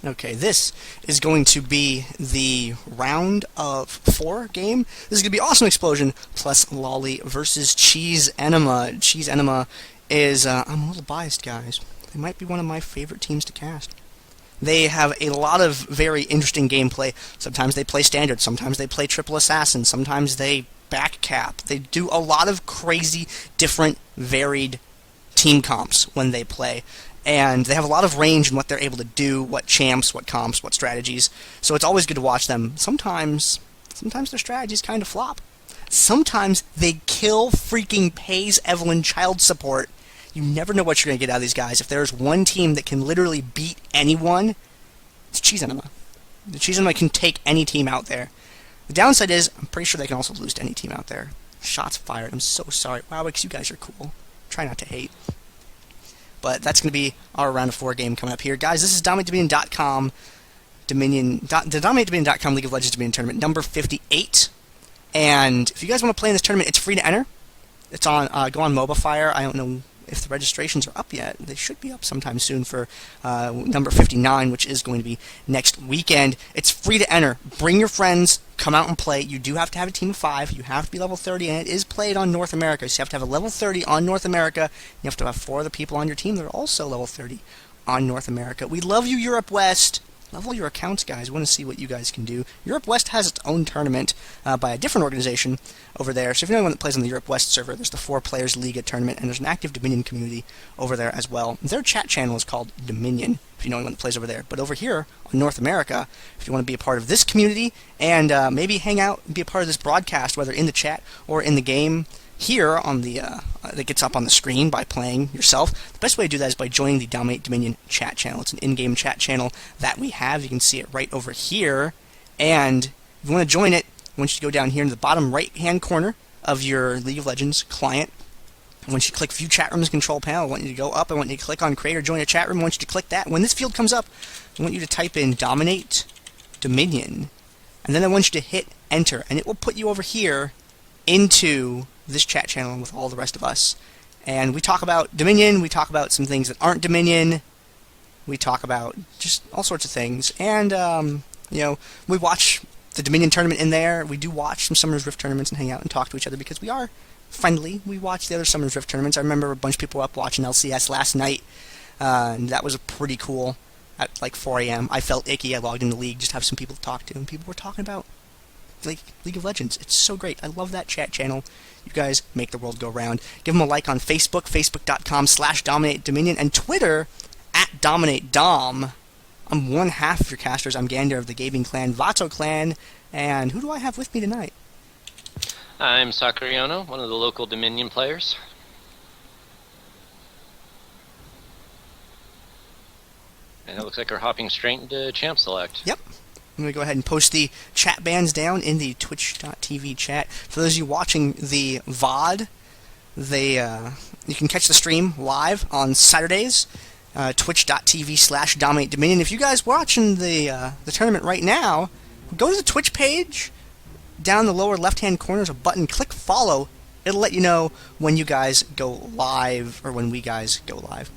Okay, this is going to be the round of 4 game. This is going to be Awesome Explosion plus Loli versus Cheese Enema. Cheese Enema is, I'm a little biased, guys. They might be one of my favorite teams to cast. They have a lot of very interesting gameplay. Sometimes they play standard, sometimes they play triple assassin, sometimes they back cap. They do a lot of crazy, different, varied team comps when they play. And they have a lot of range in what they're able to do, what champs, what comps, what strategies. So it's always good to watch them. Sometimes their strategies kind of flop. Sometimes they kill freaking Pays Evelyn child support. You never know what you're going to get out of these guys. If there's one team that can literally beat anyone, it's Cheese Enema. The Cheese Enema can take any team out there. The downside is, I'm pretty sure they can also lose to any team out there. Shots fired. I'm so sorry. Wowix, you guys are cool. Try not to hate. But that's going to be our round of 4 game coming up here. Guys, this is DominateDominion.com, the DominateDominion.com League of Legends Dominion Tournament, number 58. And if you guys want to play in this tournament, it's free to enter. It's on, go on MobaFire. I don't know if the registrations are up yet. They should be up sometime soon for number 59, which is going to be next weekend. It's free to enter. Bring your friends. Come out and play. You do have to have a team of 5. You have to be level 30, and it is played on North America. So you have to have a level 30 on North America. You have to have 4 other people on your team that are also level 30 on North America. We love you, Europe West. Level your accounts, guys. We want to see what you guys can do. Europe West has its own tournament by a different organization over there. So if you're anyone that plays on the Europe West server, there's the 4 Players Liga tournament, and there's an active Dominion community over there as well. Their chat channel is called Dominion, if you know anyone that plays over there. But over here on North America, if you want to be a part of this community and maybe hang out and be a part of this broadcast, whether in the chat or in the game, here on the that gets up on the screen by playing yourself. The best way to do that is by joining the Dominate Dominion chat channel. It's an in-game chat channel that we have. You can see it right over here. And if you want to join it, I want you to go down here in the bottom right-hand corner of your League of Legends client. Once you click View Chat Rooms Control Panel, I want you to go up. I want you to click on Create or Join a Chat Room. I want you to click that. When this field comes up, I want you to type in Dominate Dominion. And then I want you to hit Enter. And it will put you over here into this chat channel with all the rest of us. And we talk about Dominion, we talk about some things that aren't Dominion, we talk about just all sorts of things. And, you know, we watch the Dominion tournament in there. We do watch some Summer's Rift tournaments and hang out and talk to each other because we are friendly. We watch the other Summer's Rift tournaments. I remember a bunch of people were up watching LCS last night, and that was pretty cool. At like 4 a.m. I felt icky. I logged into League just to have some people to talk to, and people were talking about League of Legends. It's so great. I love that chat channel. You guys make the world go round. Give them a like on Facebook, facebook.com/DominateDominion, and Twitter @DominateDom. I'm one half of your casters. I'm Gander of the Gaming Clan, Vato Clan, and who do I have with me tonight? I'm Sakuriano, one of the local Dominion players. And it looks like we're hopping straight into Champ Select. Yep. I'm going to go ahead and post the chat bans down in the twitch.tv chat. For those of you watching the VOD, you can catch the stream live on Saturdays, twitch.tv/DominateDominion. If you guys watching the tournament right now, go to the Twitch page. Down in the lower left-hand corner is a button. Click follow. It'll let you know when you guys go live, or when we guys go live.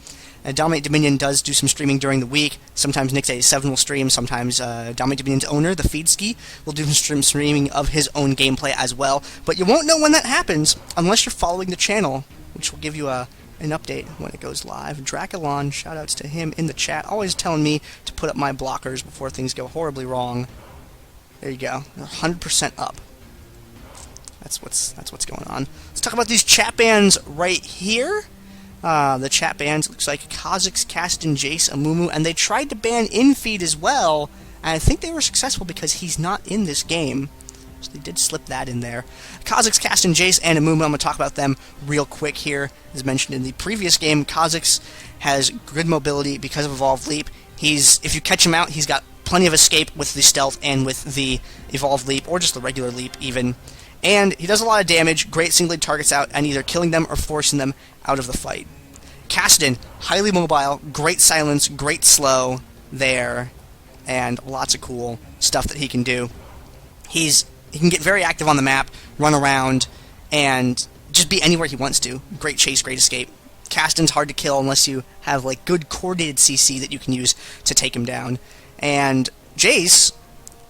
Dominate Dominion does do some streaming during the week. Sometimes Nix87 will stream. Sometimes Dominate Dominion's owner, the Feedski, will do some streaming of his own gameplay as well. But you won't know when that happens unless you're following the channel, which will give you an update when it goes live. Draculon, shoutouts to him in the chat, always telling me to put up my blockers before things go horribly wrong. There you go. 100% up. That's what's going on. Let's talk about these chat bans right here. The chat bans, looks like Kha'Zix, Kastin, Jace, Amumu, and they tried to ban Infeed as well, and I think they were successful because he's not in this game. So they did slip that in there. Kha'Zix, Kastin, Jace, and Amumu, I'm going to talk about them real quick here. As mentioned in the previous game, Kha'Zix has good mobility because of Evolved Leap. If you catch him out, he's got plenty of escape with the Stealth and with the Evolved Leap, or just the regular Leap even. And he does a lot of damage, great single-lead targets out, and either killing them or forcing them out of the fight. Kastin, highly mobile, great silence, great slow there, and lots of cool stuff that he can do. He can get very active on the map, run around, and just be anywhere he wants to. Great chase, great escape. Kastin's hard to kill unless you have like good coordinated CC that you can use to take him down. And Jace,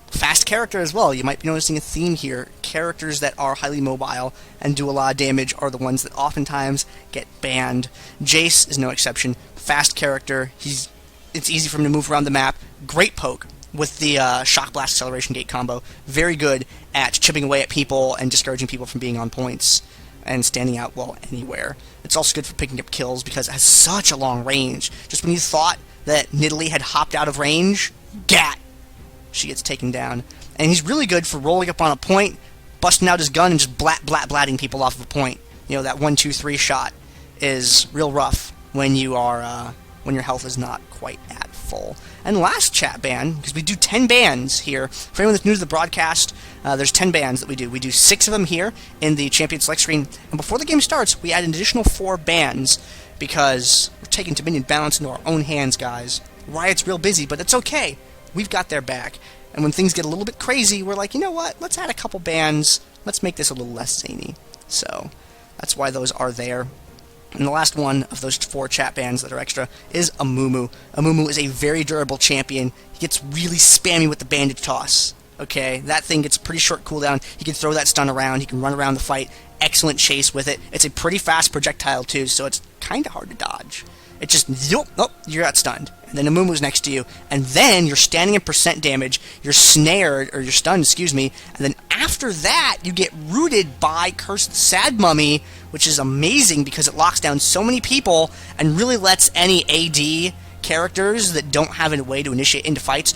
fast character as well. You might be noticing a theme here. Characters that are highly mobile and do a lot of damage are the ones that oftentimes get banned. Jace is no exception. Fast character. It's easy for him to move around the map. Great poke with the Shock Blast Acceleration Gate combo. Very good at chipping away at people and discouraging people from being on points and standing out well anywhere. It's also good for picking up kills because it has such a long range. Just when you thought that Nidalee had hopped out of range, gat! She gets taken down. And he's really good for rolling up on a point, busting out his gun, and just blatting people off of a point. You know, that 1, 2, 3 shot is real rough when you are when your health is not quite at full. And last chat ban, because we do 10 bans here. For anyone that's new to the broadcast, there's 10 bans that we do. We do 6 of them here in the Champion Select screen. And before the game starts, we add an additional 4 bans because we're taking Dominion balance into our own hands, guys. Riot's real busy, but it's okay. We've got their back. And when things get a little bit crazy, we're like, you know what? Let's add a couple bans. Let's make this a little less zany. So that's why those are there. And the last one of those 4 chat bans that are extra is Amumu. Amumu is a very durable champion. He gets really spammy with the bandage toss. Okay, that thing gets pretty short cooldown. He can throw that stun around. He can run around the fight. Excellent chase with it. It's a pretty fast projectile too, so it's kind of hard to dodge. It just, oh, you're outstunned. And then Amumu's next to you. And then you're standing in percent damage. You're snared, or you're stunned, excuse me. And then after that, you get rooted by Cursed Sad Mummy, which is amazing because it locks down so many people and really lets any AD characters that don't have a way to initiate into fights,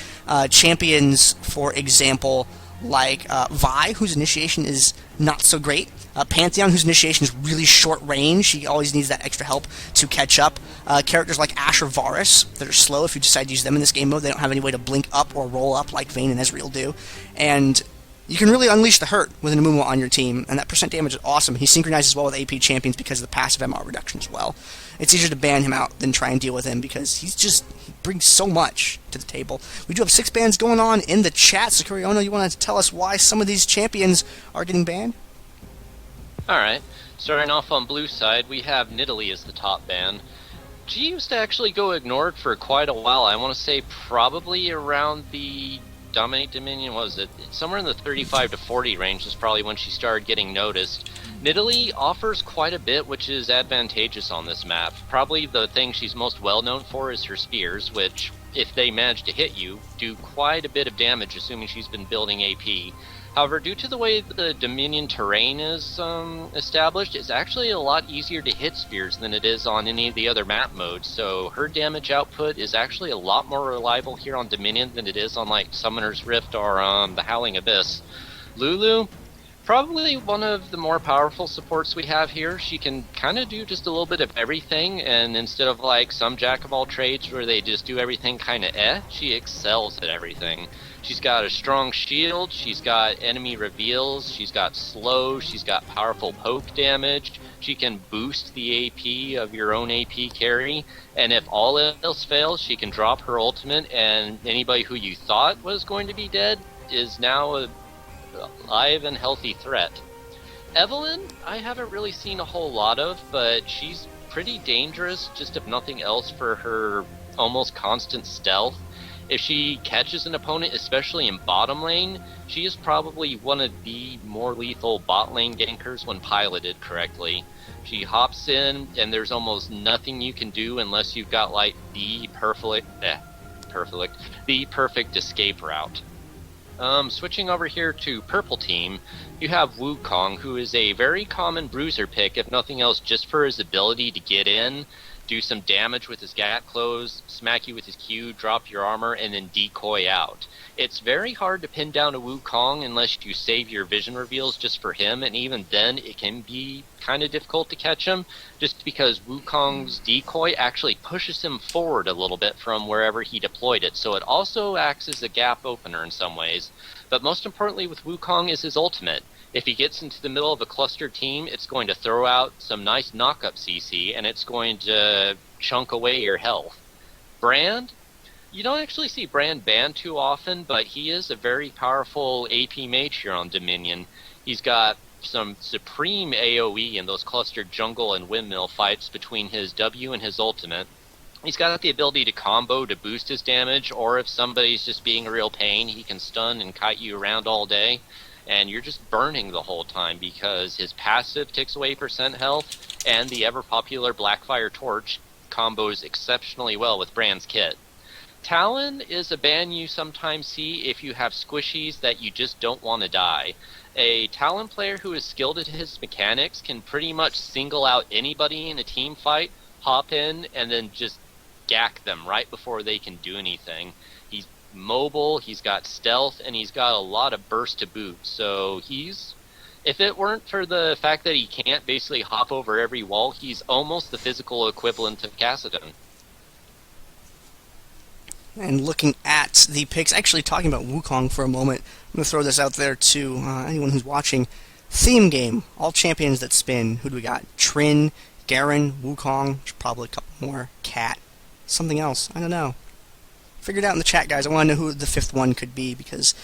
champions, for example, like Vi, whose initiation is not so great. Pantheon, whose initiation is really short range. He always needs that extra help to catch up. Characters like Ashe or Varus that are slow if you decide to use them in this game mode. They don't have any way to blink up or roll up like Vayne and Ezreal do. And you can really unleash the hurt with an Amumu on your team, and that percent damage is awesome. He synchronizes well with AP champions because of the passive MR reduction as well. It's easier to ban him out than try and deal with him because he brings so much to the table. We do have 6 bans going on in the chat. Sakuriono, you want to tell us why some of these champions are getting banned? Alright, starting off on blue side, we have Nidalee as the top ban. She used to actually go ignored for quite a while. I want to say probably around the DominateDominion, what was it? Somewhere in the 35 to 40 range is probably when she started getting noticed. Nidalee offers quite a bit, which is advantageous on this map. Probably the thing she's most well known for is her spears, which, if they manage to hit you, do quite a bit of damage, assuming she's been building AP. However, due to the way the Dominion terrain is established, it's actually a lot easier to hit spears than it is on any of the other map modes, so her damage output is actually a lot more reliable here on Dominion than it is on like Summoner's Rift or the Howling Abyss. Lulu, probably one of the more powerful supports we have here. She can kind of do just a little bit of everything, and instead of like some jack-of-all-trades where they just do everything kind of she excels at everything. She's got a strong shield, she's got enemy reveals, she's got slow, she's got powerful poke damage, she can boost the AP of your own AP carry, and if all else fails, she can drop her ultimate, and anybody who you thought was going to be dead is now a live and healthy threat. Evelynn, I haven't really seen a whole lot of, but she's pretty dangerous, just if nothing else, for her almost constant stealth. If she catches an opponent, especially in bottom lane, she is probably one of the more lethal bot lane gankers when piloted correctly. She hops in, and there's almost nothing you can do unless you've got like the perfect escape route. Switching over here to purple team, you have Wukong, who is a very common bruiser pick, if nothing else, just for his ability to get in, do some damage with his gat close, smack you with his Q, drop your armor, and then decoy out. It's very hard to pin down a Wukong unless you save your vision reveals just for him, and even then it can be kind of difficult to catch him, just because Wukong's decoy actually pushes him forward a little bit from wherever he deployed it, so it also acts as a gap opener in some ways. But most importantly with Wukong is his ultimate. If he gets into the middle of a clustered team, it's going to throw out some nice knock-up CC, and it's going to chunk away your health. Brand? You don't actually see Brand banned too often, but he is a very powerful AP mage here on Dominion. He's got some supreme AoE in those clustered jungle and windmill fights between his W and his ultimate. He's got the ability to combo to boost his damage, or if somebody's just being a real pain, he can stun and kite you around all day, and you're just burning the whole time because his passive takes away percent health, and the ever-popular Blackfire Torch combos exceptionally well with Brand's kit. Talon is a ban you sometimes see if you have squishies that you just don't want to die. A Talon player who is skilled at his mechanics can pretty much single out anybody in a team fight, hop in, and then just gack them right before they can do anything. He's mobile, he's got stealth, and he's got a lot of burst to boot. So if it weren't for the fact that he can't basically hop over every wall, he's almost the physical equivalent of Kassadin. And looking at the picks, actually talking about Wukong for a moment, I'm going to throw this out there to anyone who's watching. Theme game, all champions that spin. Who do we got? Trin, Garen, Wukong, probably a couple more, Cat, something else, I don't know. Figure it out in the chat, guys. I want to know who the fifth one could be, because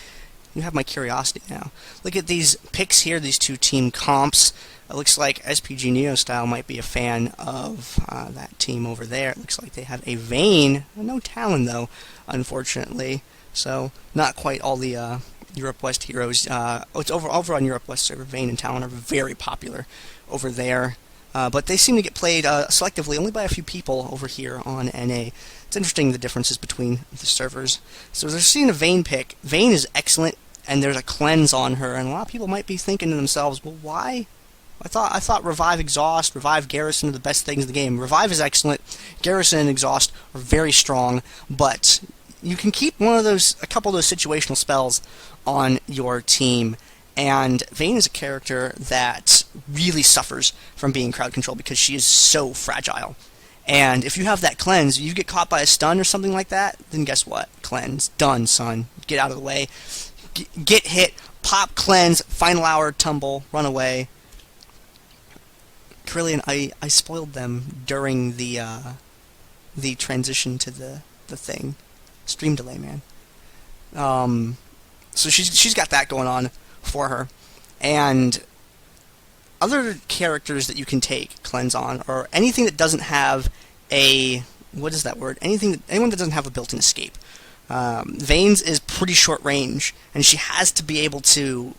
you have my curiosity now. Look at these picks here, these two team comps. It looks like SPG Neo Style might be a fan of that team over there. It looks like they have a Vayne. No Talon, though, unfortunately. So, not quite all the Europe West heroes. It's over on Europe West server. Vayne and Talon are very popular over there. But they seem to get played selectively only by a few people over here on NA. It's interesting the differences between the servers. So they're seeing a Vayne pick. Vayne is excellent, and there's a cleanse on her, and a lot of people might be thinking to themselves, well, why? I thought Revive Exhaust, Revive Garrison are the best things in the game. Revive is excellent, Garrison and Exhaust are very strong, but you can keep a couple of those situational spells on your team. And Vayne is a character that really suffers from being crowd controlled because she is so fragile. And if you have that cleanse, you get caught by a stun or something like that, then guess what? Cleanse. Done, son. Get out of the way. Get hit, pop, cleanse, final hour, tumble, run away. Carillion, I spoiled them during the transition to the thing. Stream delay, man. So she's got that going on for her. And other characters that you can take cleanse on, or anything that doesn't have a, what is that word? Anyone that doesn't have a built-in escape. Vayne's is pretty short range, and she has to be able to,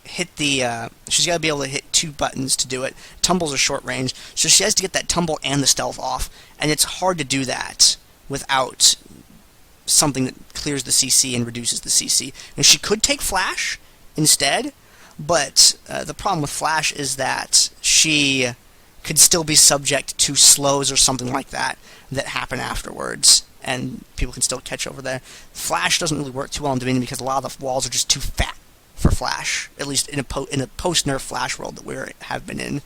hit the, she's got to be able to hit two buttons to do it. Tumbles are short range, so she has to get that tumble and the stealth off, and it's hard to do that without something that clears the CC and reduces the CC. And she could take Flash instead, but the problem with Flash is that she could still be subject to slows or something like that happen afterwards, and people can still catch over there. Flash doesn't really work too well in Dominion because a lot of the walls are just too fat for Flash, at least in a post-nerf Flash world that we have been in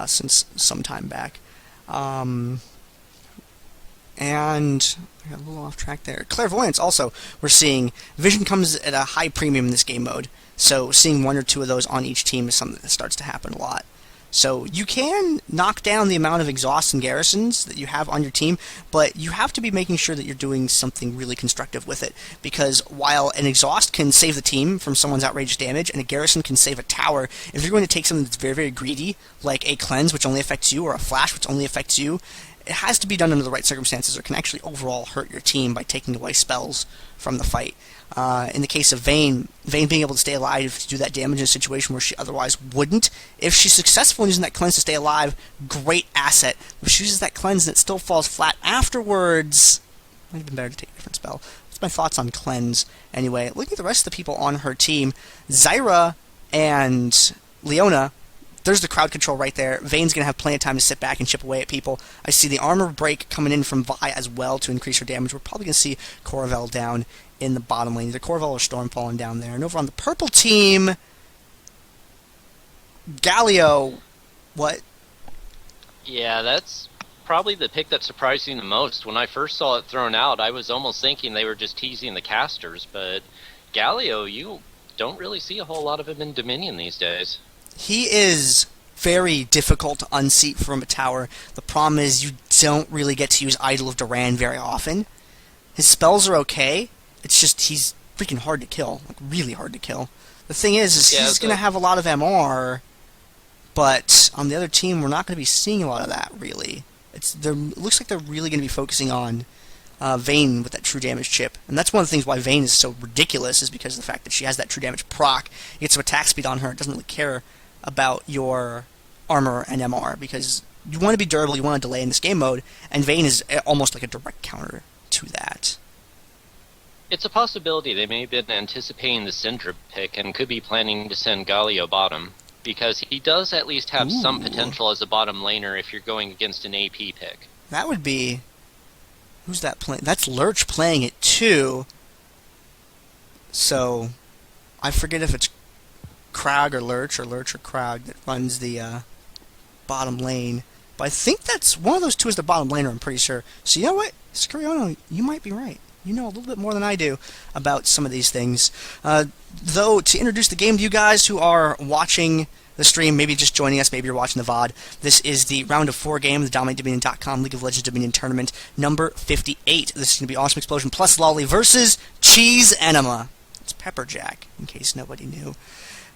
since some time back. And I got a little off track there. Clairvoyance also, we're seeing Vision comes at a high premium in this game mode, so seeing one or two of those on each team is something that starts to happen a lot. So you can knock down the amount of exhausts and garrisons that you have on your team, but you have to be making sure that you're doing something really constructive with it, because while an exhaust can save the team from someone's outrageous damage, and a garrison can save a tower, if you're going to take something that's very, very greedy, like a cleanse which only affects you, or a flash which only affects you, it has to be done under the right circumstances, or it can actually overall hurt your team by taking away spells from the fight. In the case of Vayne being able to stay alive to do that damage in a situation where she otherwise wouldn't, if she's successful in using that cleanse to stay alive, great asset. If she uses that cleanse and it still falls flat afterwards, might have been better to take a different spell. That's my thoughts on cleanse. Anyway, looking at the rest of the people on her team, Zyra and Leona, there's the crowd control right there. Vayne's going to have plenty of time to sit back and chip away at people. I see the armor break coming in from Vi as well to increase her damage. We're probably going to see Coravel down in the bottom lane. Either Coravel or Storm falling down there. And over on the purple team, Galio, what? Yeah, that's probably the pick that surprised me the most. When I first saw it thrown out, I was almost thinking they were just teasing the casters, but Galio, you don't really see a whole lot of him in Dominion these days. He is very difficult to unseat from a tower. The problem is you don't really get to use Idol of Duran very often. His spells are okay. It's just he's freaking hard to kill. Like, really hard to kill. The thing is he's going to have a lot of MR, but on the other team we're not going to be seeing a lot of that, really. it looks like they're really going to be focusing on Vayne with that true damage chip. And that's one of the things why Vayne is so ridiculous, is because of the fact that she has that true damage proc. You get some attack speed on her. It doesn't really care about your armor and MR, because you want to be durable, you want to delay in this game mode, and Vayne is almost like a direct counter to that. It's a possibility they may have been anticipating the Syndra pick and could be planning to send Galio bottom, because he does at least have some potential as a bottom laner if you're going against an AP pick. That would be... Who's that playing? That's Lurch playing it too. So, I forget if it's Krag or Lurch or Krag that runs the bottom lane. But I think that's one of those two is the bottom laner, I'm pretty sure. So you know what? Scariono, you might be right. You know a little bit more than I do about some of these things. Though, to introduce the game to you guys who are watching the stream, maybe just joining us, maybe you're watching the VOD, this is the round of 4 game of the DominateDominion.com League of Legends Dominion Tournament, number 58. This is going to be Awesome Explosion plus Loli versus Cheese Enema. It's Pepperjack, in case nobody knew.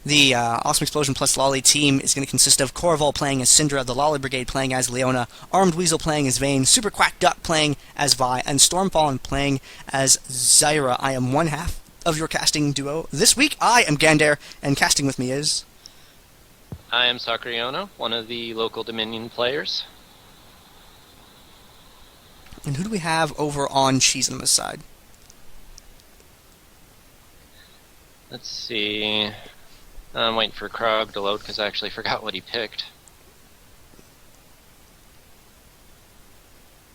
The Awesome Explosion plus Loli team is going to consist of Corval playing as Syndra, the Loli Brigade playing as Leona, Armed Weasel playing as Vayne, Super Quack Duck playing as Vi, and Stormfallen playing as Zyra. I am one half of your casting duo. This week, I am Gander, and casting with me is... I am Sakuriono, one of the local Dominion players. And who do we have over on Cheese Enema's side? Let's see... I'm waiting for Krog to load because I actually forgot what he picked.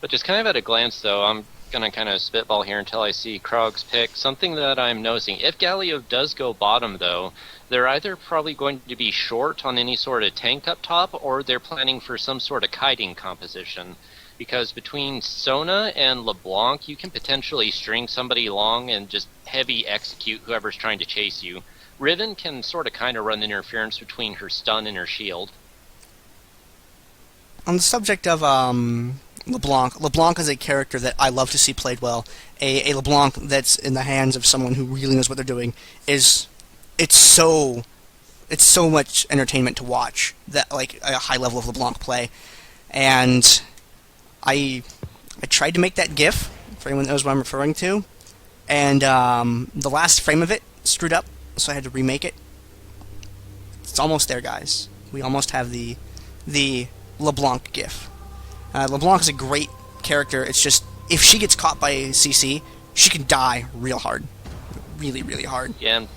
But just kind of at a glance, though, I'm going to kind of spitball here until I see Krog's pick. Something that I'm noticing, if Galio does go bottom, though, they're either probably going to be short on any sort of tank up top, or they're planning for some sort of kiting composition. Because between Sona and LeBlanc, you can potentially string somebody along and just heavy execute whoever's trying to chase you. Riven can sort of kind of run the interference between her stun and her shield. On the subject of LeBlanc is a character that I love to see played well. A LeBlanc that's in the hands of someone who really knows what they're doing it's so much entertainment to watch, that like a high level of LeBlanc play. And I tried to make that GIF for anyone that knows what I'm referring to, and the last frame of it screwed up. So I had to remake it. It's almost there, guys. We almost have the LeBlanc GIF. LeBlanc is a great character. It's just, if she gets caught by CC, she can die real hard. Really, really hard. Yeah, and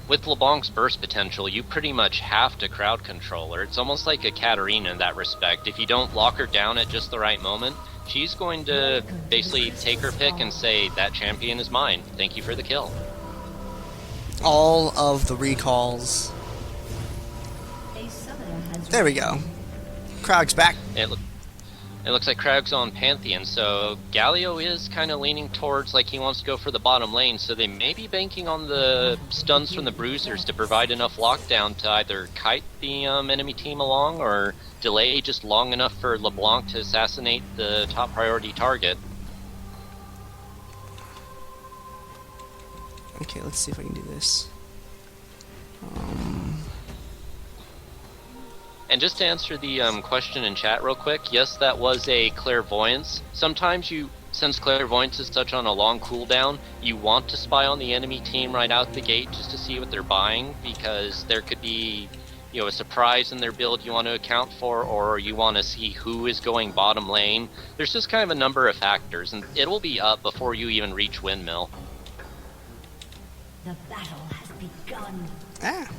with LeBlanc's burst potential, you pretty much have to crowd control her. It's almost like a Katarina in that respect. If you don't lock her down at just the right moment, she's going to basically take her pick and say, that champion is mine. Thank you for the kill. All of the recalls. There we go. Krog's back. It looks like Krog's on Pantheon, so Galio is kind of leaning towards like he wants to go for the bottom lane, so they may be banking on the stuns from the Bruisers to provide enough lockdown to either kite the enemy team along or delay just long enough for LeBlanc to assassinate the top priority target. Okay, let's see if I can do this. And just to answer the question in chat real quick, yes, that was a clairvoyance. Sometimes since clairvoyance is such on a long cooldown, you want to spy on the enemy team right out the gate just to see what they're buying, because there could be, a surprise in their build you want to account for, or you want to see who is going bottom lane. There's just kind of a number of factors, and it'll be up before you even reach Windmill. The battle has begun. Ah!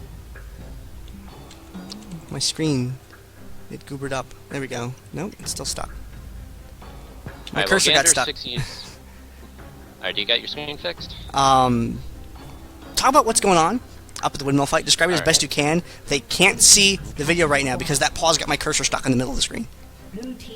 My screen, it goobered up. There we go. Nope, it's still stuck. My cursor got stuck. Alright, do you got your screen fixed? Talk about what's going on up at the windmill fight. Describe it as best you can. They can't see the video right now because that pause got my cursor stuck in the middle of the screen.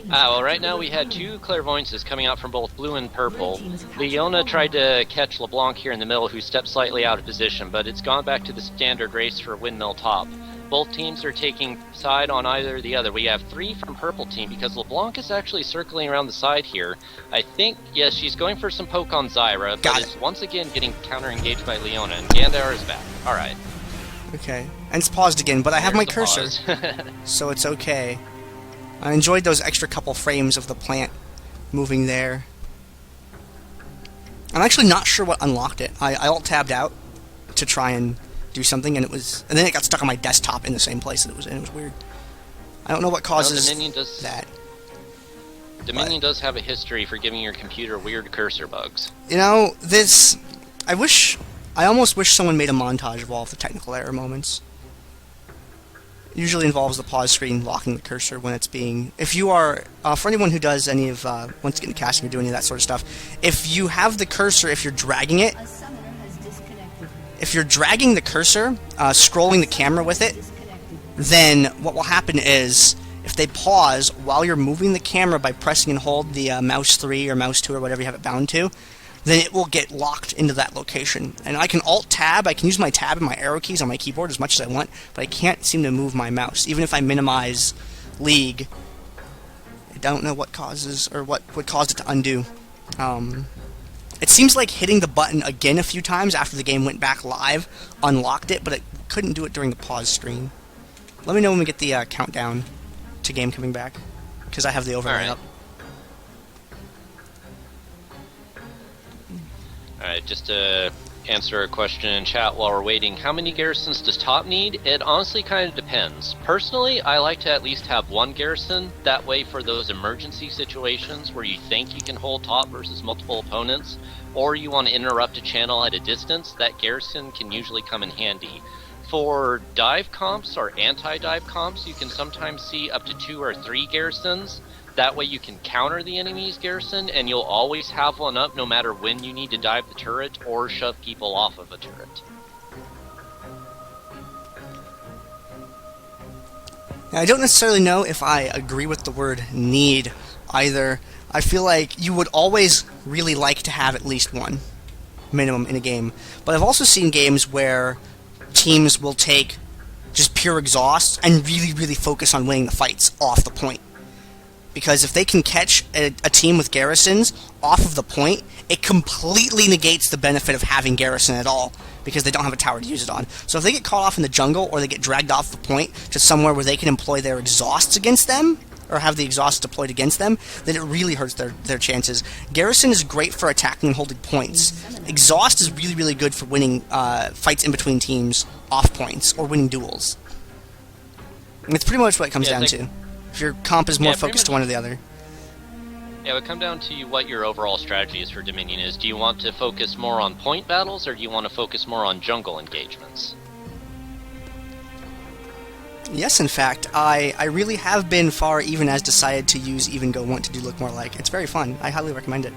Well, right now we had two clairvoyances coming out from both blue and purple. Leona tried to catch LeBlanc here in the middle, who stepped slightly out of position, but it's gone back to the standard race for windmill top. Both teams are taking side on either or the other. We have 3 from purple team because LeBlanc is actually circling around the side here. I think, yes, she's going for some poke on Zyra, but it's once again getting counter-engaged by Leona, and Gandar is back. Alright. Okay. And it's paused again, but I have my cursor, so it's okay. I enjoyed those extra couple frames of the plant moving there. I'm actually not sure what unlocked it. I alt-tabbed out to try and do something, and then it got stuck on my desktop in the same place that it was in. It was weird. I don't know what causes that. Dominion does have a history for giving your computer weird cursor bugs. You know, I almost wish someone made a montage of all of the technical error moments. It usually involves the pause screen locking the cursor when it's being... If you are... for anyone who does any of... wants to get into casting or do any of that sort of stuff, if you have the cursor, if you're dragging it... If you're dragging the cursor, scrolling the camera with it, then what will happen is... If they pause while you're moving the camera by pressing and hold the mouse 3 or mouse 2 or whatever you have it bound to, then it will get locked into that location. And I can alt-tab, I can use my tab and my arrow keys on my keyboard as much as I want, but I can't seem to move my mouse. Even if I minimize League, I don't know what causes, or what caused it to undo. It seems like hitting the button again a few times after the game went back live unlocked it, but it couldn't do it during the pause screen. Let me know when we get the countdown to game coming back, because I have the overlay up. Alright, just to answer a question in chat while we're waiting, how many garrisons does top need? It honestly kind of depends. Personally, I like to at least have one garrison, that way for those emergency situations where you think you can hold top versus multiple opponents, or you want to interrupt a channel at a distance, that garrison can usually come in handy. For dive comps or anti-dive comps, you can sometimes see up to 2 or 3 garrisons. That way you can counter the enemy's garrison, and you'll always have one up no matter when you need to dive the turret or shove people off of a turret. Now, I don't necessarily know if I agree with the word need either. I feel like you would always really like to have at least one minimum in a game. But I've also seen games where teams will take just pure exhaust and really, really focus on winning the fights off the point. Because if they can catch a team with garrisons off of the point, it completely negates the benefit of having garrison at all, because they don't have a tower to use it on. So if they get caught off in the jungle, or they get dragged off the point to somewhere where they can employ their exhausts against them, or have the exhaust deployed against them, then it really hurts their chances. Garrison is great for attacking and holding points. Exhaust is really, really good for winning fights in between teams off points, or winning duels. And it's pretty much what it comes down to. If your comp is more focused to one or the other. Yeah, it would come down to what your overall strategy is for Dominion is. Do you want to focus more on point battles, or do you want to focus more on jungle engagements? Yes, in fact, I really have been far even as decided to use Even Go Want to do look more like. It's very fun. I highly recommend it.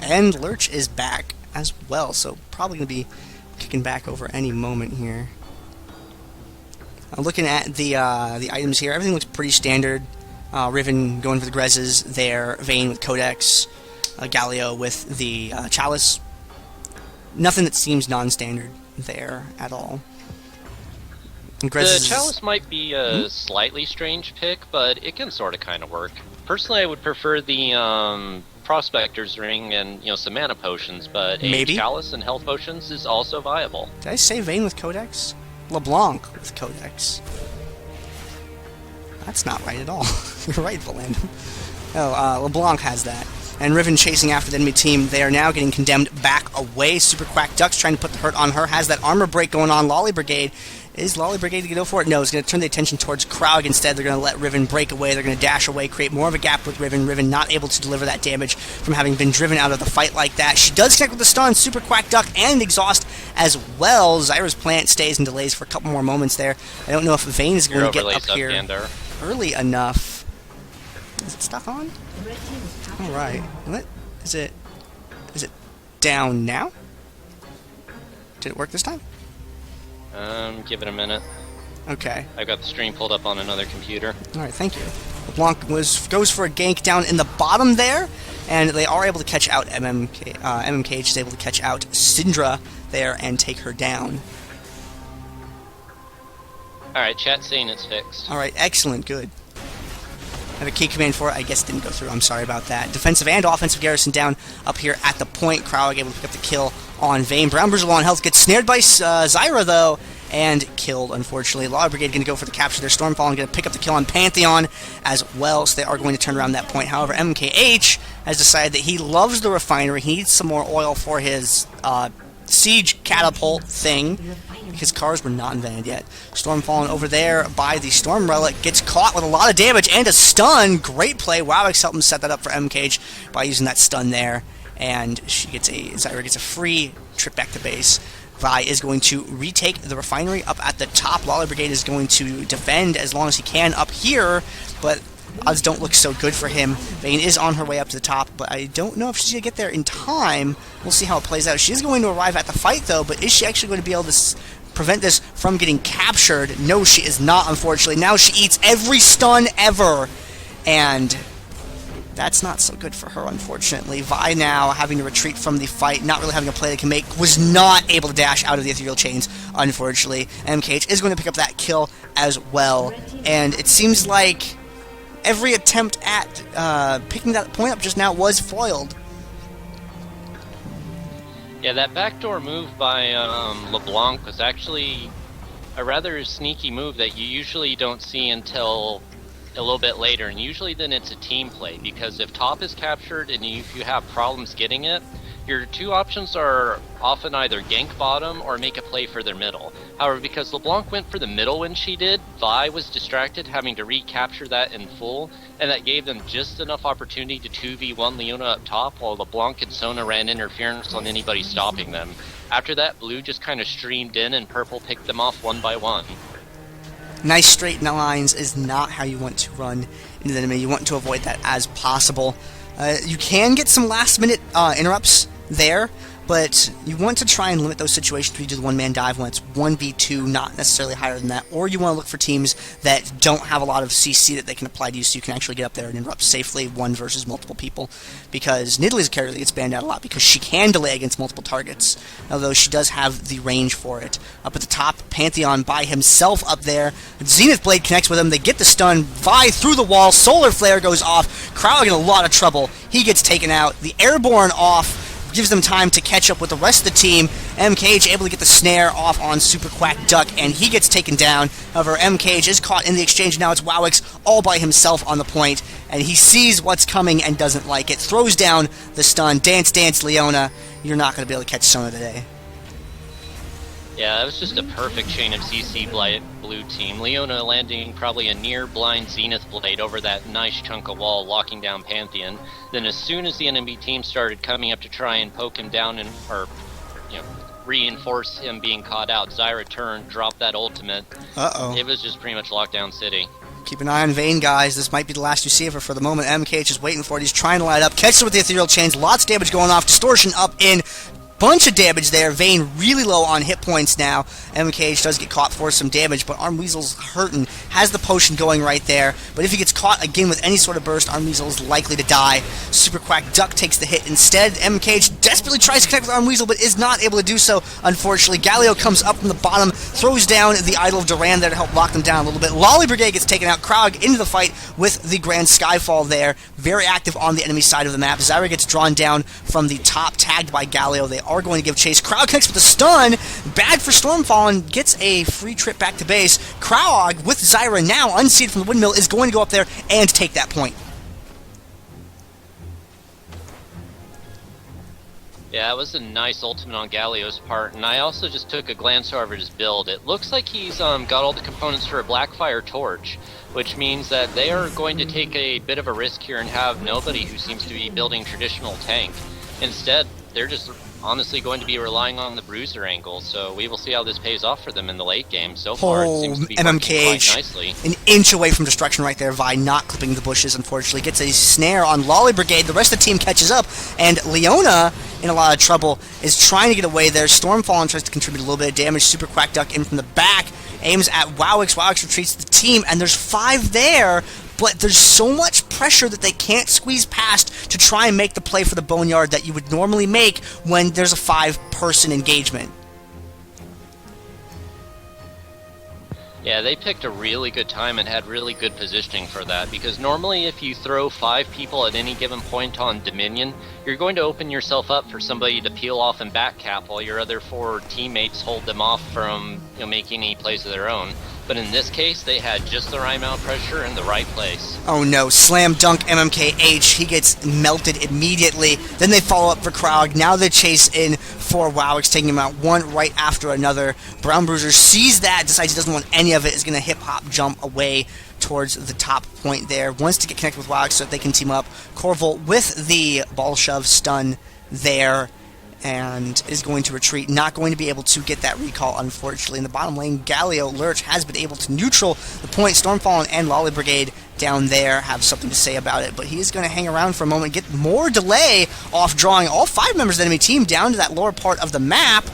And Lurch is back as well, so probably going to be kicking back over any moment here. Looking at the items here, everything looks pretty standard. Riven going for the Grezes there, Vayne with Codex, Galio with the Chalice. Nothing that seems non-standard there at all. And the Chalice might be a slightly strange pick, but it can sort of kind of work. Personally, I would prefer the Prospector's Ring and some mana potions, but a Chalice and health potions is also viable. Did I say Vayne with Codex? LeBlanc with Codex. That's not right at all. You're right, Valandum. Oh, LeBlanc has that. And Riven chasing after the enemy team. They are now getting condemned back away. Super Quack Ducks trying to put the hurt on her. Has that armor break going on. Loli Brigade. Is Loli Brigade to go for it? No, it's going to turn the attention towards Kraug instead. They're going to let Riven break away. They're going to dash away, create more of a gap with Riven. Riven not able to deliver that damage from having been driven out of the fight like that. She does connect with the stun. Super Quack Duck and Exhaust as well. Zyra's plant stays and delays for a couple more moments there. I don't know if Vayne is going to get up here early enough. Is it stuck on? Alright. What? Is it down now? Did it work this time? Give it a minute. Okay. I've got the stream pulled up on another computer. Alright, thank you. LeBlanc goes for a gank down in the bottom there, and they are able to catch out MMK is able to catch out Syndra there and take her down. Alright, chat's saying it's fixed. Alright, excellent, good. I have a key command for it. I guess it didn't go through. I'm sorry about that. Defensive and offensive garrison down up here at the point. Kraug able to pick up the kill on Vayne. Brown Bruiser low on health. Gets snared by Zyra, though. and killed, unfortunately. Loli Brigade going to go for the capture there. Stormfall going to pick up the kill on Pantheon as well, so they are going to turn around that point. However, MKH has decided that he loves the refinery. He needs some more oil for his siege catapult thing, because cars were not invented yet. Stormfallen over there by the Storm Relic gets caught with a lot of damage and a stun. Great play. Wowix helped him set that up for MKH by using that stun there, and Zyra gets a free trip back to base. Vi is going to retake the refinery up at the top. Loli Brigade is going to defend as long as he can up here, but odds don't look so good for him. Vayne is on her way up to the top, but I don't know if she's going to get there in time. We'll see how it plays out. She is going to arrive at the fight, though, but is she actually going to be able to prevent this from getting captured? No, she is not, unfortunately. Now she eats every stun ever, and that's not so good for her, unfortunately. Vi now having to retreat from the fight, not really having a play they can make, was not able to dash out of the ethereal chains, unfortunately. MKH is going to pick up that kill as well, and it seems like every attempt at picking that point up just now was foiled. Yeah, that backdoor move by LeBlanc was actually a rather sneaky move that you usually don't see until a little bit later, and usually then it's a team play, because if top is captured and if you have problems getting it, your two options are often either gank bottom or make a play for their middle. However, because LeBlanc went for the middle when she did, Vi was distracted having to recapture that in full, and that gave them just enough opportunity to 2v1 Leona up top, while LeBlanc and Sona ran interference on anybody stopping them. After that, blue just kind of streamed in and purple picked them off one by one. Nice straight lines is not how you want to run into the enemy. You want to avoid that as possible. You can get some last-minute interrupts there, but you want to try and limit those situations where you do the one-man dive when it's 1v2, not necessarily higher than that, or you want to look for teams that don't have a lot of CC that they can apply to you, so you can actually get up there and interrupt safely one versus multiple people, because Nidalee's a character that gets banned out a lot because she can delay against multiple targets, although she does have the range for it. Up at the top, Pantheon by himself up there. Zenith Blade connects with him. They get the stun. Vi through the wall. Solar Flare goes off. Crowd in a lot of trouble. He gets taken out. The Airborne off gives them time to catch up with the rest of the team. MKH able to get the snare off on Super Quack Duck, and he gets taken down. However, MKH is caught in the exchange. Now it's Wowix all by himself on the point, and he sees what's coming and doesn't like it. Throws down the stun. Dance, dance, Leona. You're not going to be able to catch Sona today. Yeah, that was just a perfect chain of CC blue team. Leona landing probably a near blind Zenith Blade over that nice chunk of wall, locking down Pantheon. Then as soon as the enemy team started coming up to try and poke him down or reinforce him being caught out, Zyra turned, dropped that ultimate. It was just pretty much lockdown city. Keep an eye on Vayne, guys. This might be the last you see of her for the moment. MKH is waiting for it. He's trying to light up. Catches her with the ethereal chains. Lots of damage going off. Distortion up in. Bunch of damage there. Vayne really low on hit points now. MKH does get caught for some damage, but Armweasel's hurting. Has the potion going right there, but if he gets caught again with any sort of burst, Armweasel is likely to die. Super Quack Duck takes the hit instead. MKH desperately tries to connect with Armweasel, but is not able to do so, unfortunately. Galio comes up from the bottom, throws down the Idol of Duran there to help lock them down a little bit. Loli Brigade gets taken out. Krog into the fight with the Grand Skyfall there. Very active on the enemy side of the map. Zyra gets drawn down from the top, tagged by Galio. They are going to give chase. Krog connects with a stun. Bad for Stormfallen. Gets a free trip back to base. Krog with Zyra now unseated from the windmill is going to go up there and take that point. Yeah, it was a nice ultimate on Galio's part, and I also just took a glance over his build. It looks like he's got all the components for a Blackfire Torch, which means that they are going to take a bit of a risk here and have nobody who seems to be building traditional tank. Instead, they're just honestly going to be relying on the bruiser angle, so we will see how this pays off for them in the late game. So far, it seems to be working quite nicely. An inch away from destruction right there. Vi not clipping the bushes, unfortunately. Gets a snare on Loli Brigade. The rest of the team catches up, and Leona, in a lot of trouble, is trying to get away there. Stormfallen tries to contribute a little bit of damage. Super Quack Duck in from the back. Aims at Wowix. Wowix retreats the team, and there's 5 there, but there's so much pressure that they can't squeeze past to try and make the play for the Boneyard that you would normally make when there's a 5-person engagement. Yeah, they picked a really good time and had really good positioning for that, because normally if you throw 5 people at any given point on Dominion, you're going to open yourself up for somebody to peel off and back cap while your other 4 teammates hold them off from making any plays of their own. But in this case, they had just the right amount of pressure in the right place. Oh no, slam dunk MMKH, he gets melted immediately. Then they follow up for Krog. Now they chase in for Wowix, taking him out one right after another. Brown Bruiser sees that, decides he doesn't want any of it, is going to hip-hop jump away towards the top point there. Wants to get connected with Wowix so that they can team up. Corval with the ball shove stun there, and is going to retreat. Not going to be able to get that recall, unfortunately. In the bottom lane, Galio Lurch has been able to neutral the point. Stormfallen and Loli Brigade down there have something to say about it, but he is going to hang around for a moment, get more delay off drawing all 5 members of the enemy team down to that lower part of the map,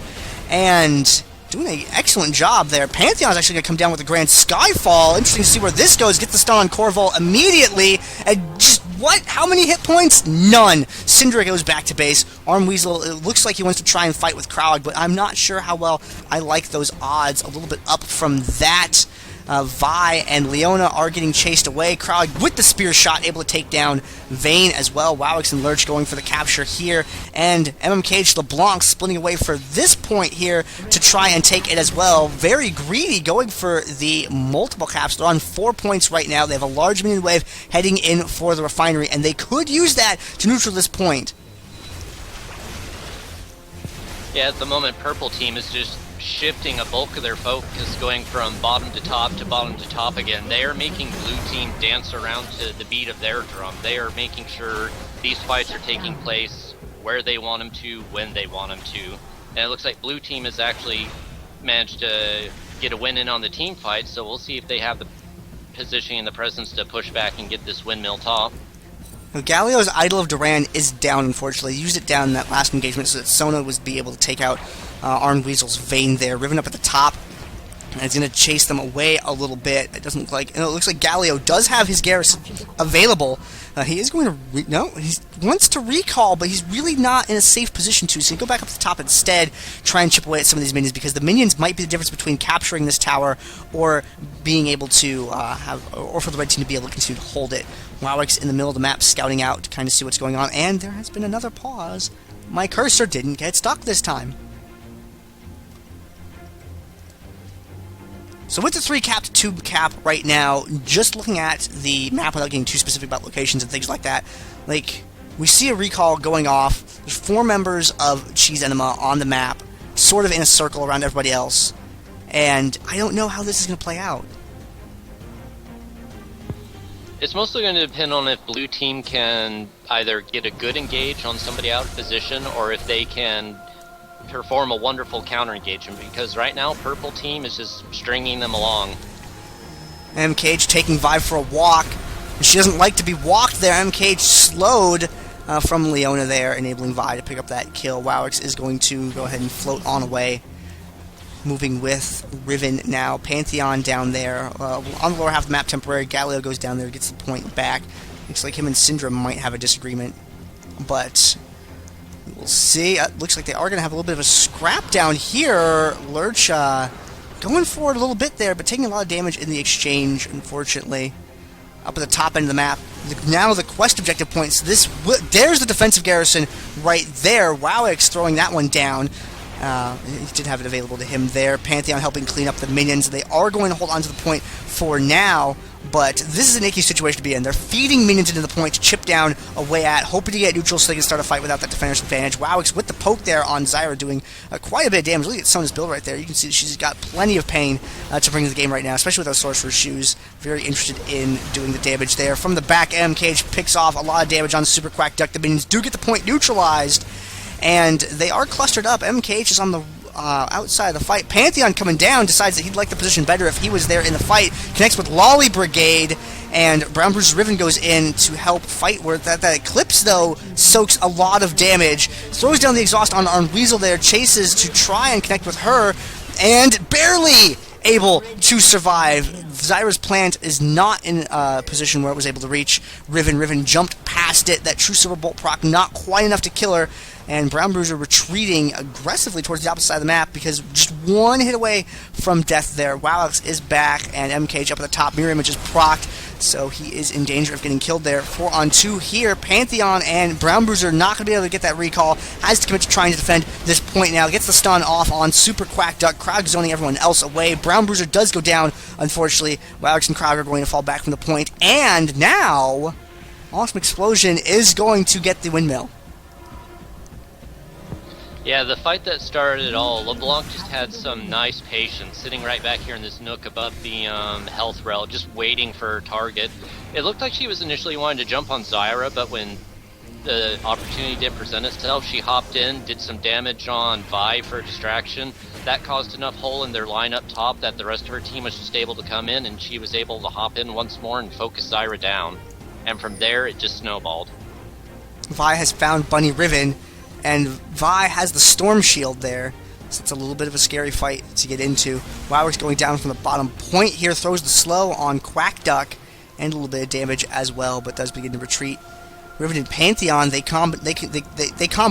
and doing an excellent job there. Pantheon is actually going to come down with the Grand Skyfall. Interesting to see where this goes. Gets the stun on Corval immediately, and just what? How many hit points? None. Syndra goes back to base. Arm Weasel, it looks like he wants to try and fight with Krog, but I'm not sure how well I like those odds. A little bit up from that. Vi and Leona are getting chased away. Krog with the spear shot, able to take down Vayne as well. Wowix and Lurch going for the capture here, and MMKH LeBlanc splitting away for this point here to try and take it as well. Very greedy, going for the multiple caps. They're on 4 points right now. They have a large minion wave heading in for the refinery, and they could use that to neutral this point. Yeah, at the moment, Purple Team is just shifting a bulk of their focus, going from bottom to top again. They are making Blue Team dance around to the beat of their drum. They are making sure these fights are taking place where they want them to, when they want them to. And it looks like Blue Team has actually managed to get a win in on the team fight, so we'll see if they have the positioning and the presence to push back and get this windmill top. Galio's Idol of Duran is down, unfortunately. He used it down in that last engagement so that Sona was be able to take out Armed Weasel's Vayne there. Riven up at the top, and it's going to chase them away a little bit. It doesn't look like... And it looks like Galio does have his garrison available. He is going to... he wants to recall, but he's really not in a safe position to. So he go back up to the top instead, try and chip away at some of these minions, because the minions might be the difference between capturing this tower or being able to or for the red team to be able to continue to hold it. Wowix in the middle of the map scouting out to kind of see what's going on, and there has been another pause. My cursor didn't get stuck this time. So with the 3 cap to 2 cap right now, just looking at the map without getting too specific about locations and things like that, like, we see a recall going off. There's 4 members of Cheese Enema on the map, sort of in a circle around everybody else, and I don't know how this is going to play out. It's mostly going to depend on if Blue Team can either get a good engage on somebody out of position, or if they can perform a wonderful counter engagement, because right now Purple Team is just stringing them along. MKH taking Vi for a walk. She doesn't like to be walked there. MKH slowed from Leona there, enabling Vi to pick up that kill. Wowix is going to go ahead and float on away. Moving with Riven now. Pantheon down there. On the lower half of the map temporary. Galio goes down there, gets the point back. Looks like him and Syndra might have a disagreement, but we'll see. Looks like they are going to have a little bit of a scrap down here. Lurch going forward a little bit there, but taking a lot of damage in the exchange, unfortunately. Up at the top end of the map. Now the quest objective points. There's the defensive garrison right there. Wowix throwing that one down. He did have it available to him there. Pantheon helping clean up the minions. They are going to hold on to the point for now, but this is an icky situation to be in. They're feeding minions into the point to chip down away at, hoping to get neutral so they can start a fight without that defender's advantage. Wowix with the poke there on Zyra, doing quite a bit of damage. Look at Sona's build right there. You can see that she's got plenty of pain to bring to the game right now, especially with those Sorcerer's Shoes. Very interested in doing the damage there. From the back, MKH picks off a lot of damage on Super Quack Duck. The minions do get the point neutralized, and they are clustered up. MKH is on the outside of the fight. Pantheon coming down, decides that he'd like the position better if he was there in the fight. Connects with Loli Brigade, and Brown Bruiser's Riven goes in to help fight. Where that Eclipse, though, soaks a lot of damage. Throws down the exhaust on Weasel there, chases to try and connect with her, and barely able to survive. Zyra's plant is not in a position where it was able to reach Riven. Riven jumped past it. That True Silver Bolt proc not quite enough to kill her. And Brown Bruiser retreating aggressively towards the opposite side of the map because just one hit away from death there. Wowix is back, and MKH up at the top. Mirror Image is procced, so he is in danger of getting killed there. 4 on 2 here. Pantheon and Brown Bruiser not going to be able to get that recall. Has to commit to trying to defend this point now. Gets the stun off on Super Quack Duck. Krog zoning everyone else away. Brown Bruiser does go down, unfortunately. Wowix and Krog are going to fall back from the point. And now, Awesome Explosion is going to get the windmill. Yeah, the fight that started it all, LeBlanc just had some nice patience, sitting right back here in this nook above the health rail, just waiting for her target. It looked like she was initially wanting to jump on Zyra, but when the opportunity did present itself, she hopped in, did some damage on Vi for a distraction. That caused enough hole in their line up top that the rest of her team was just able to come in, and she was able to hop in once more and focus Zyra down. And from there, it just snowballed. Vi has found Bunny Riven, and Vi has the Storm Shield there, so it's a little bit of a scary fight to get into. Wowix going down from the bottom point here, throws the slow on Quack Duck, and a little bit of damage as well, but does begin to retreat. Riven and Pantheon, they combo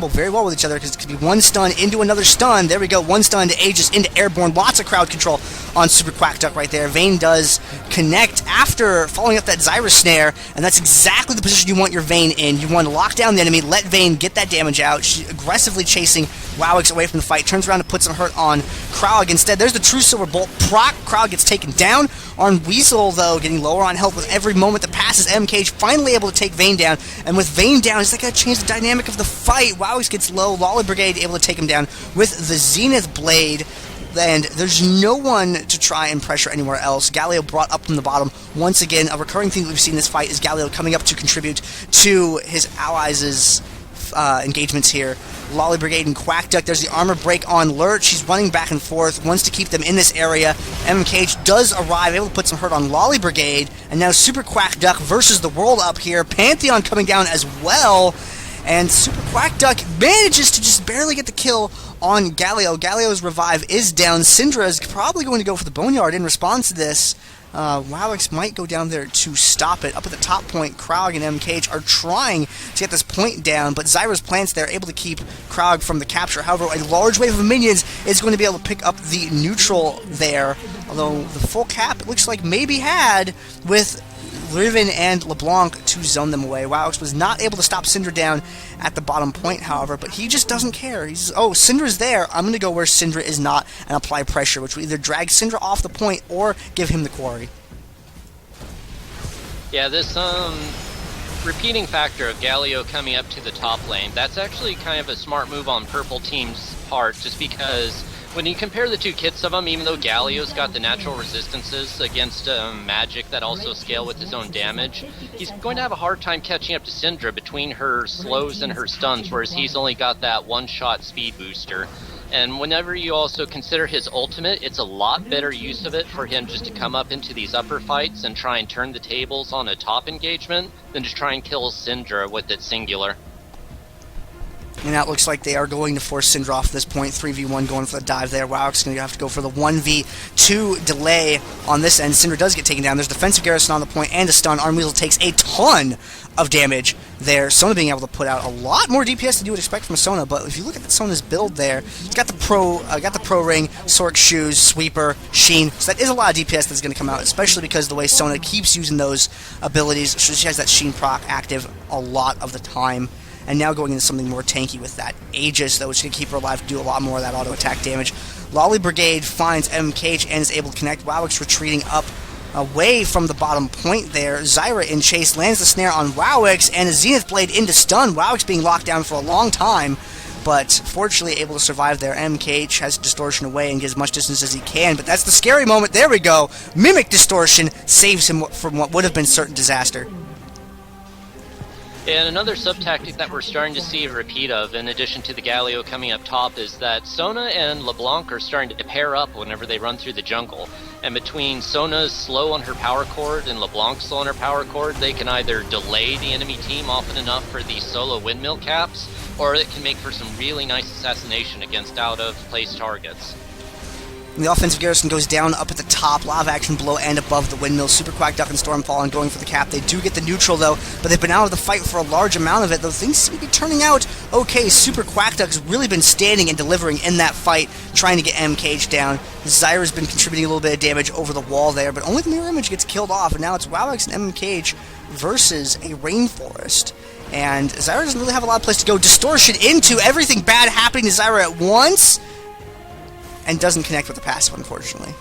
very well with each other because it could be one stun into another stun. There we go, one stun to Aegis into Airborne. Lots of crowd control on Super Quack Duck right there. Vayne does connect after following up that Zyra snare, and that's exactly the position you want your Vayne in. You want to lock down the enemy, let Vayne get that damage out. She's aggressively chasing Wowix away from the fight, turns around to put some hurt on Krog. Instead, there's the True Silver Bolt proc. Krog gets taken down. On Weasel, though, getting lower on health with every moment that passes. MKH finally able to take Vayne down, and with Vayne down, it's like going to change the dynamic of the fight. Wowix gets low. Loli Brigade able to take him down with the Zenith Blade, and there's no one to try and pressure anywhere else. Galio brought up from the bottom. Once again, a recurring theme that we've seen in this fight is Galio coming up to contribute to his allies' engagements here. Loli Brigade and Quack Duck. There's the armor break on Lurch. She's running back and forth, wants to keep them in this area. MKH does arrive, able to put some hurt on Loli Brigade, and now Super Quack Duck versus the world up here. Pantheon coming down as well, and Super Quack Duck manages to just barely get the kill on Galio. Galio's revive is down. Syndra is probably going to go for the Boneyard in response to this. Wowix might go down there to stop it. Up at the top point, Krog and MKH are trying to get this point down, but Zyra's plants there able to keep Krog from the capture. However, a large wave of minions is going to be able to pick up the neutral there, although the full cap, it looks like, maybe had with Riven and LeBlanc to zone them away. Wowix was not able to stop Syndra down at the bottom point, however, but he just doesn't care. He's, oh, Syndra's there, I'm going to go where Syndra is not and apply pressure, which will either drag Syndra off the point or give him the quarry. Yeah, this repeating factor of Galio coming up to the top lane, that's actually kind of a smart move on Purple Team's part, just because when you compare the two kits of him, even though Galio's got the natural resistances against magic that also scale with his own damage, he's going to have a hard time catching up to Syndra between her slows and her stuns, whereas he's only got that one-shot speed booster. And whenever you also consider his ultimate, it's a lot better use of it for him just to come up into these upper fights and try and turn the tables on a top engagement than to try and kill Syndra with it singular. And that looks like they are going to force Syndra off at this point. 3v1 going for the dive there. Wowix is going to have to go for the 1v2 delay on this end. Syndra does get taken down. There's defensive garrison on the point and a stun. Arm Weasel takes a ton of damage there. Sona being able to put out a lot more DPS than you would expect from a Sona, but if you look at Sona's build there, it's got the pro ring, Sork shoes, sweeper, sheen. So that is a lot of DPS that's going to come out, especially because the way Sona keeps using those abilities. She has that sheen proc active a lot of the time. And now going into something more tanky with that Aegis, though, which is going to keep her alive to do a lot more of that auto-attack damage. Loli Brigade finds MKH and is able to connect. Wowix retreating up away from the bottom point there. Zyra in chase lands the snare on Wowix and a Zenith Blade into stun. Wowix being locked down for a long time, but fortunately able to survive there. MKH has distortion away and get as much distance as he can, but that's the scary moment. There we go. Mimic distortion saves him from what would have been certain disaster. And another sub-tactic that we're starting to see a repeat of, in addition to the Galio coming up top, is that Sona and LeBlanc are starting to pair up whenever they run through the jungle. And between Sona's slow on her power chord and LeBlanc's slow on her power chord, they can either delay the enemy team often enough for the solo windmill caps, or it can make for some really nice assassination against out-of-place targets. And the offensive garrison goes down up at the top. A lot of action below and above the windmill. Super Quack Duck and Stormfall and going for the cap. They do get the neutral, though, but they've been out of the fight for a large amount of it, though things seem to be turning out okay. Super Quack Duck has really been standing and delivering in that fight, trying to get MKH down. Zyra's been contributing a little bit of damage over the wall there, but only the mirror image gets killed off, and now it's WoWX and MKH versus a Rainforest. And Zyra doesn't really have a lot of place to go. Distortion into everything bad happening to Zyra at once, and doesn't connect with the passive, unfortunately.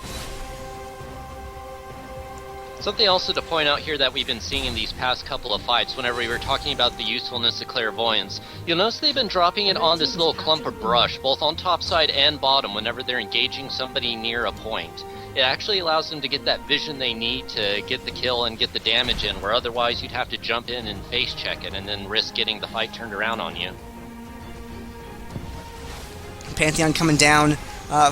Something also to point out here that we've been seeing in these past couple of fights, whenever we were talking about the usefulness of clairvoyance, you'll notice they've been dropping it on this little clump of brush, both on top side and bottom, whenever they're engaging somebody near a point. It actually allows them to get that vision they need to get the kill and get the damage in, where otherwise you'd have to jump in and face check it and then risk getting the fight turned around on you. Pantheon coming down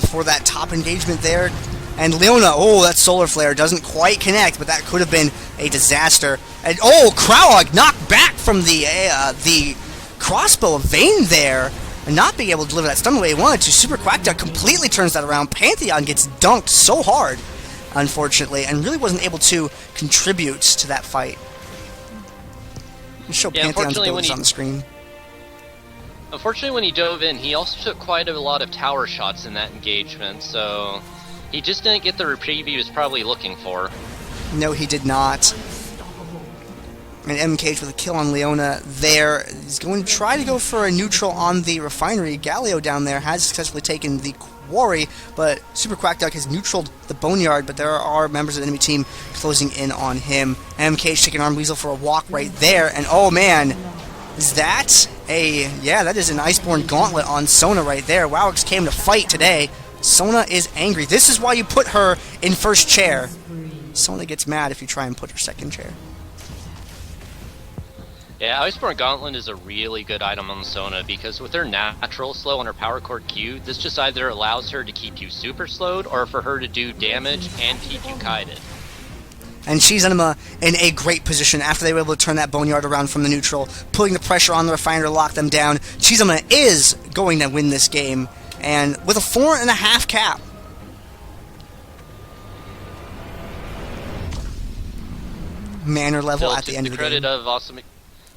for that top engagement there. And Leona, oh, that Solar Flare doesn't quite connect, but that could have been a disaster. And oh, Krowog knocked back from the crossbow of Vayne there, and not being able to deliver that stun the way he wanted to. Super Quack Duck completely turns that around. Pantheon gets dunked so hard, unfortunately, and really wasn't able to contribute to that fight. Let's show Pantheon's abilities on the screen. Unfortunately, when he dove in, he also took quite a lot of tower shots in that engagement, so he just didn't get the reprieve he was probably looking for. No, he did not. And MKH with a kill on Leona there. He's going to try to go for a neutral on the refinery. Galio down there has successfully taken the quarry, but Super Quack Duck has neutraled the Boneyard, but there are members of the enemy team closing in on him. MKH taking Arm Weasel for a walk right there, and oh man, is that that is an Iceborne Gauntlet on Sona right there. WoWX came to fight today. Sona is angry. This is why you put her in first chair. Sona gets mad if you try and put her second chair. Yeah, Iceborne Gauntlet is a really good item on Sona because with her natural slow on her power core Q, this just either allows her to keep you super slowed or for her to do damage and keep you kited. And Cheese Enema in a great position after they were able to turn that Boneyard around from the neutral, putting the pressure on the Refiner to lock them down. Cheese Enema is going to win this game, and with a 4.5 cap. Manner level at the end of the game.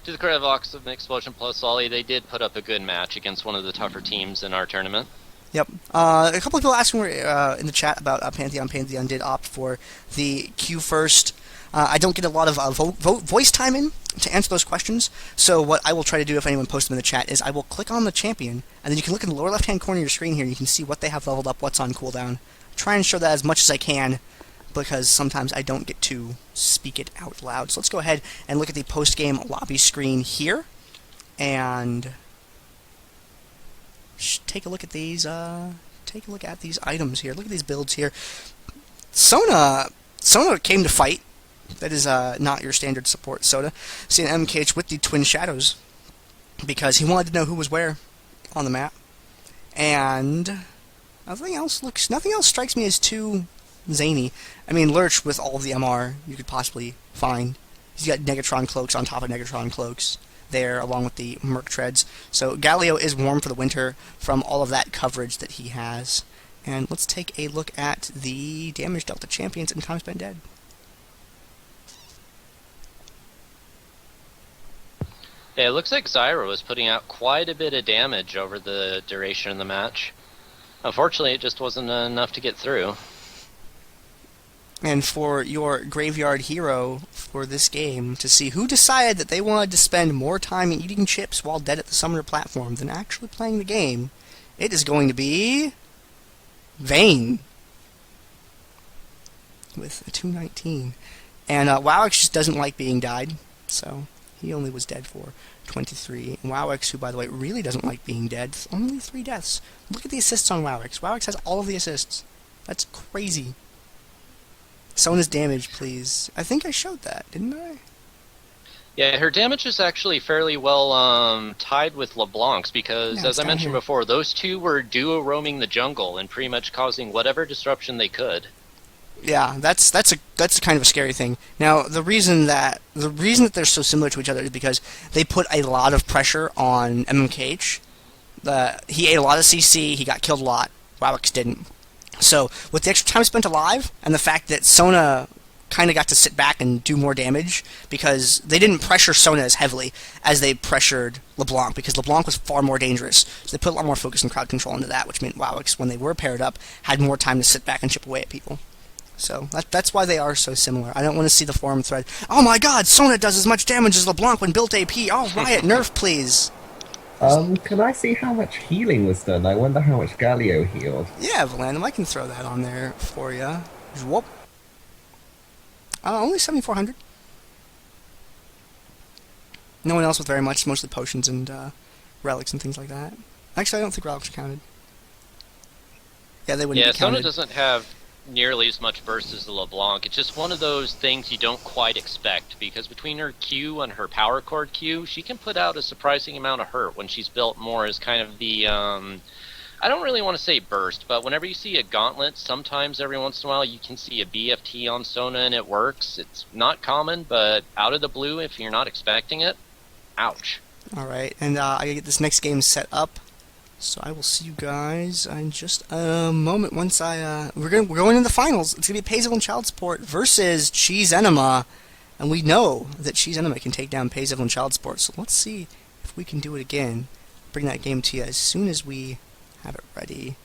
To the credit of Awesome Explosion plus Loli, they did put up a good match against one of the tougher teams in our tournament. Yep. A couple of people asking in the chat about Pantheon. Pantheon did opt for the Q first. I don't get a lot of voice time in to answer those questions, so what I will try to do if anyone posts them in the chat is I will click on the champion, and then you can look in the lower left-hand corner of your screen here, and you can see what they have leveled up, what's on cooldown. Try and show that as much as I can, because sometimes I don't get to speak it out loud. So let's go ahead and look at the post-game lobby screen here, and take a look at these. Take a look at these items here. Look at these builds here. Sona came to fight. That is not your standard support Soda. Seeing MKH with the Twin Shadows because he wanted to know who was where on the map, and nothing else strikes me as too zany. I mean, Lurch with all of the MR you could possibly find. He's got Negatron cloaks on top of Negatron cloaks there, along with the Merc Treads. So Galio is warm for the winter from all of that coverage that he has. And let's take a look at the damage dealt to champions and time spent dead. Yeah, it looks like Zyra was putting out quite a bit of damage over the duration of the match. Unfortunately, it just wasn't enough to get through. And for your graveyard hero for this game to see who decided that they wanted to spend more time eating chips while dead at the summoner platform than actually playing the game, it is going to be Vayne with a 219. And WoWX just doesn't like being died, so he only was dead for 23. And WoWX, who by the way really doesn't like being dead, only 3 deaths. Look at the assists on WoWX. WoWX has all of the assists. That's crazy. Sona's damage, please. I think I showed that, didn't I? Yeah, her damage is actually fairly well tied with LeBlanc's because, as I mentioned before, those two were duo roaming the jungle and pretty much causing whatever disruption they could. Yeah, that's kind of a scary thing. Now, the reason that they're so similar to each other is because they put a lot of pressure on MMKH. He ate a lot of CC, he got killed a lot. WoWX didn't. So with the extra time spent alive and the fact that Sona kind of got to sit back and do more damage because they didn't pressure Sona as heavily as they pressured LeBlanc, because LeBlanc was far more dangerous. So they put a lot more focus and crowd control into that, which meant WoWix, when they were paired up, had more time to sit back and chip away at people. So that's why they are so similar. I don't want to see the forum thread, "Oh my god, Sona does as much damage as LeBlanc when built AP. Oh, Riot, nerf, please." Can I see how much healing was done? I wonder how much Galio healed. Yeah, Valandum, I can throw that on there for you. Whoop. Only 7,400. No one else with very much, mostly potions and relics and things like that. Actually, I don't think relics are counted. Yeah, they wouldn't be Sona counted. doesn't have nearly as much burst as the LeBlanc. It's just one of those things you don't quite expect, because between her Q and her power chord Q, she can put out a surprising amount of hurt when she's built more as kind of the, I don't really want to say burst, but whenever you see a gauntlet, sometimes every once in a while you can see a BFT on Sona and it works. It's not common, but out of the blue, if you're not expecting it, ouch. Alright, and I gotta get this next game set up. So I will see you guys in just a moment. Once we're going into the finals. It's gonna be Payzevil and Child Support versus Cheese Enema, and we know that Cheese Enema can take down Payzevil and Child Support. So let's see if we can do it again. Bring that game to you as soon as we have it ready.